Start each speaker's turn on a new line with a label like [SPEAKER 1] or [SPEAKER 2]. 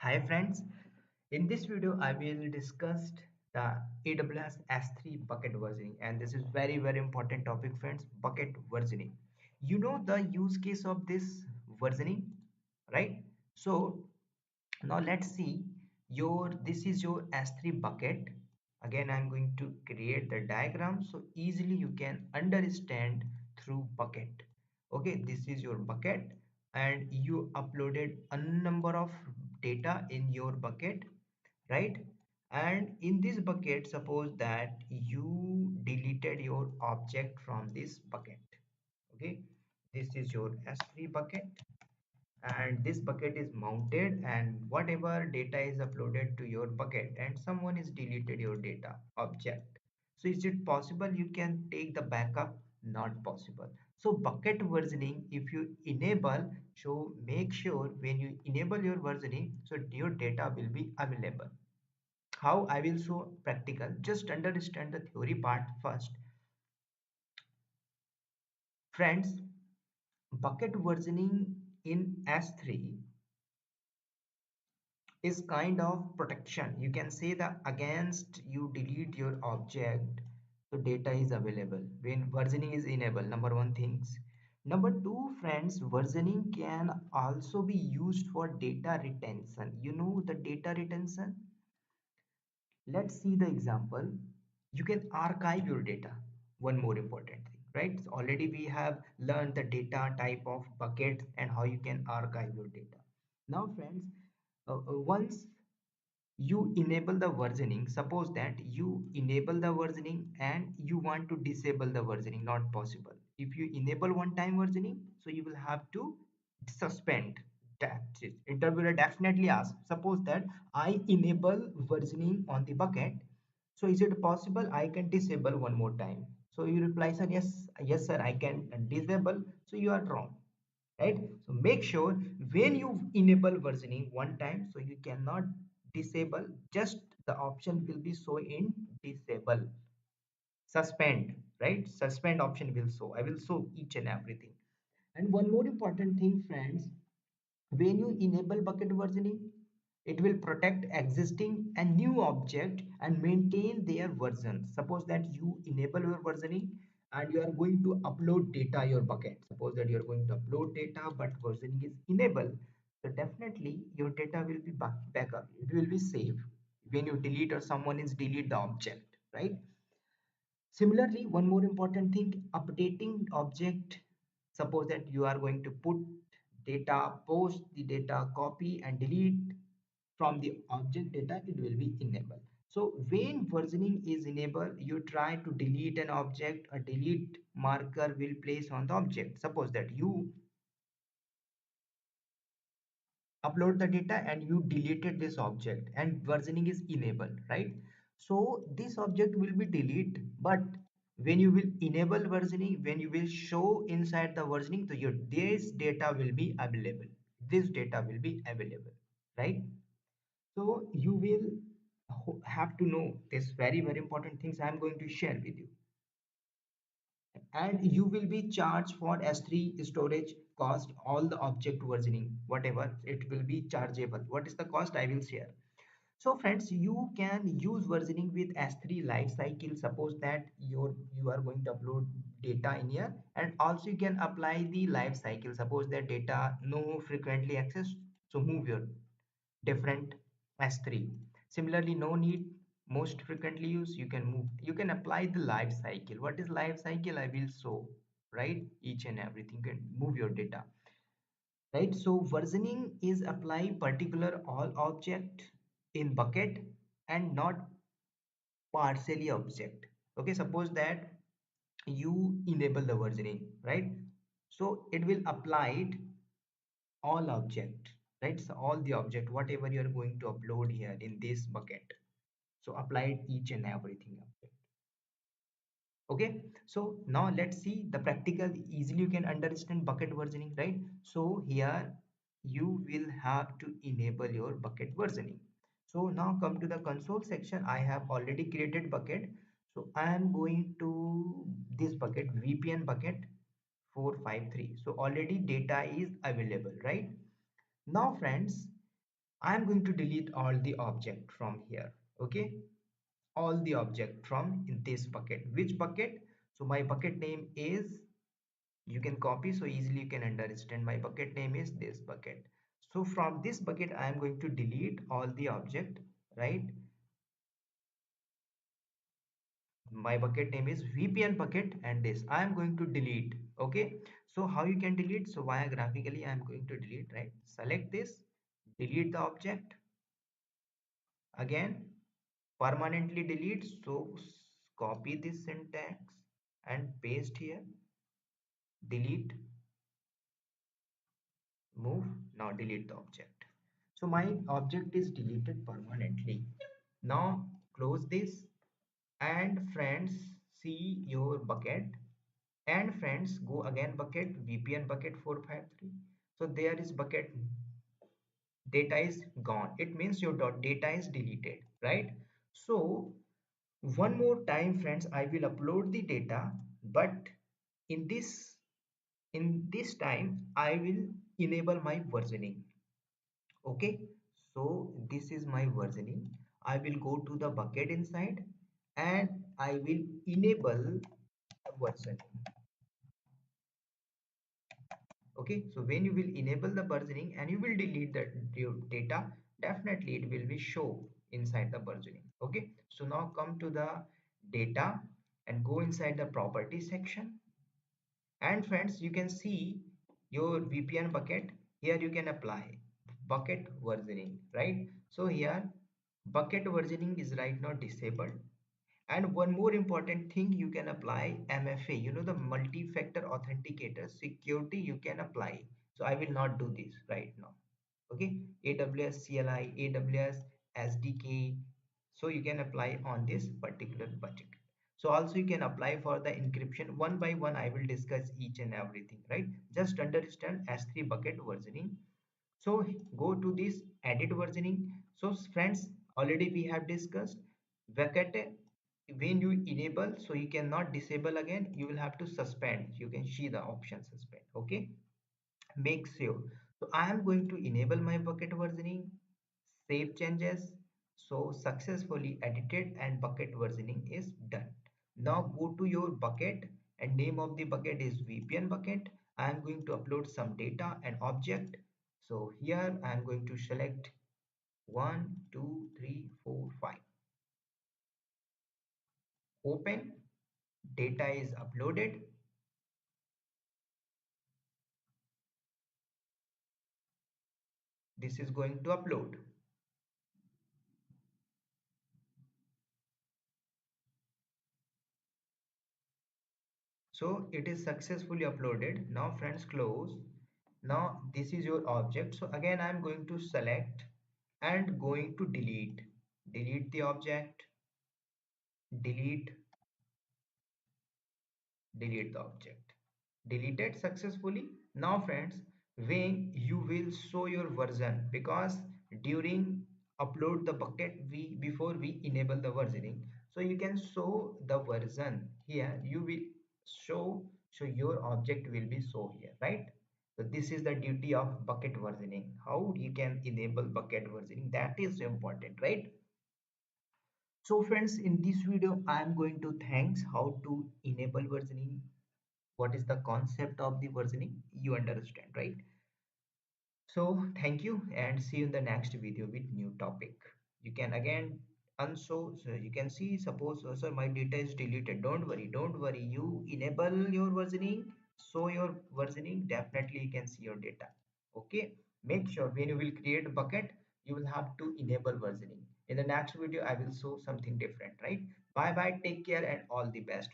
[SPEAKER 1] Hi friends, in this video I will discuss the AWS S3 bucket versioning, and this is very important topic friends, bucket versioning. You know the use case of this versioning, right? So now let's see this is your S3 bucket. Again I'm going to create the diagram so easily you can understand through bucket. Okay, this is your bucket and you uploaded a number of data in your bucket, right? And in this bucket, suppose that you deleted your object from this bucket. Okay, this is your S3 bucket and this bucket is mounted, and whatever data is uploaded to your bucket and someone is deleted your data object, so is it possible you can take the backup? Not possible. So bucket versioning, if you enable, so make sure when you enable your versioning, so your data will be available. How I will show practical, just understand the theory part first friends. Bucket versioning in S3 is kind of protection, you can say that against you delete your object, so data is available when versioning is enabled. Number one things. Number two friends, versioning can also be used for data retention. You know the data retention. Let's see the example. You can archive your data. One more important thing, right? So already we have learned the data type of buckets and how you can archive your data. Now friends, once you enable the versioning, suppose that you enable the versioning and you want to disable the versioning, not possible. If you enable one time versioning, so you will have to suspend that. Interviewer definitely asks, suppose that I enable versioning on the bucket, so is it possible I can disable one more time? So you reply, sir, yes sir, I can disable. So you are wrong, right? So make sure when you enable versioning one time, so you cannot disable, just the option will be show in disable. Suspend, right? Suspend option will show, I will show each and everything. And one more important thing friends, when you enable bucket versioning, it will protect existing and new object and maintain their version. Suppose that you enable your versioning and you are going to upload data your bucket. Suppose that you are going to upload data but versioning is enabled. So definitely your data will be backup. It will be safe when you delete or someone is delete the object, right? Similarly, one more important thing, updating object. Suppose that you are going to put data, post the data, copy and delete from the object data, it will be enabled. So when versioning is enabled, you try to delete an object, a delete marker will place on the object. Suppose that you upload the data and you deleted this object and versioning is enabled, right? So this object will be deleted, but when you will enable versioning, when you will show inside the versioning, so your this data will be available, this data will be available, right? So you will have to know this very important things I am going to share with you. And you will be charged for S3 storage cost, all the object versioning, whatever it will be chargeable. What is the cost I will share. So friends, you can use versioning with S3 life cycle. Suppose that you are going to upload data in here, and also you can apply the life cycle. Suppose that data no frequently accessed, so move your different S3. Similarly, no need most frequently used, you can move, you can apply the life cycle. What is life cycle? I will show, right? Each and everything, you can move your data, right? So versioning is apply particular all object in bucket and not partially object. Okay, suppose that you enable the versioning, right? So it will apply it all object, right? So all the object whatever you are going to upload here in this bucket, so apply it each and everything object. Okay, so now let's see the practical, easily you can understand bucket versioning, right? So here you will have to enable your bucket versioning. So now come to the console section. I have already created bucket, so I am going to this bucket, VPN bucket 453. So already data is available, right? Now friends, I'm going to delete all the object from here. Okay, all the object from in this bucket. Which bucket? So my bucket name is, you can copy so easily you can understand, my bucket name is this bucket. So from this bucket I am going to delete all the object, right? My bucket name is VPN bucket, and this I am going to delete. Okay, so how you can delete? So via graphically I am going to delete, right? Select this, delete the object, again permanently delete. So copy this syntax and paste here, delete, move, now delete the object. So my object is deleted permanently. Now close this, and friends, see your bucket, and friends go again bucket, VPN bucket 453. So there is bucket, data is gone, it means your data is deleted, right? So one more time friends, I will upload the data, but in this time I will enable my versioning. Okay, so this is my versioning. I will go to the bucket inside and I will enable versioning. Okay, so when you will enable the versioning and you will delete the data, definitely it will be show inside the versioning. Okay, so now come to the data and go inside the property section, and friends you can see your VPN bucket. Here you can apply bucket versioning, right? So here bucket versioning is right now disabled. And one more important thing, you can apply MFA, you know, the multi-factor authenticator security you can apply. So I will not do this right now. Okay, AWS CLI, AWS SDK. So you can apply on this particular budget. So also you can apply for the encryption. One by one I will discuss each and everything, right? Just understand S3 bucket versioning. So go to this edit versioning. So friends, already we have discussed bucket, when you enable, so you cannot disable again, you will have to suspend. You can see the option suspend. Okay, make sure. So I am going to enable my bucket versioning, save changes. So successfully edited and bucket versioning is done. Now go to your bucket, and name of the bucket is VPN bucket. I am going to upload some data and object. So here I am going to select 1 2 3 4 5. Open, data is uploaded. This is going to upload. So it is successfully uploaded. Now friends, close. Now this is your object. So again I am going to select and going to delete the object, delete, delete the object, deleted successfully. Now friends, when you will show your version, because during upload the bucket, we before we enable the versioning, so you can show the version here. You will show your object will be show here, right? So this is the duty of bucket versioning. How you can enable bucket versioning, that is important, right? So friends, in this video I am going to thanks how to enable versioning, what is the concept of the versioning, you understand, right? So thank you, and see you in the next video with new topic. You can again unshow, so you can see, suppose sir my data is deleted, don't worry, you enable your versioning, show your versioning, definitely you can see your data. Okay, make sure when you will create a bucket, you will have to enable versioning. In the next video I will show something different, right? Bye bye, take care, and all the best.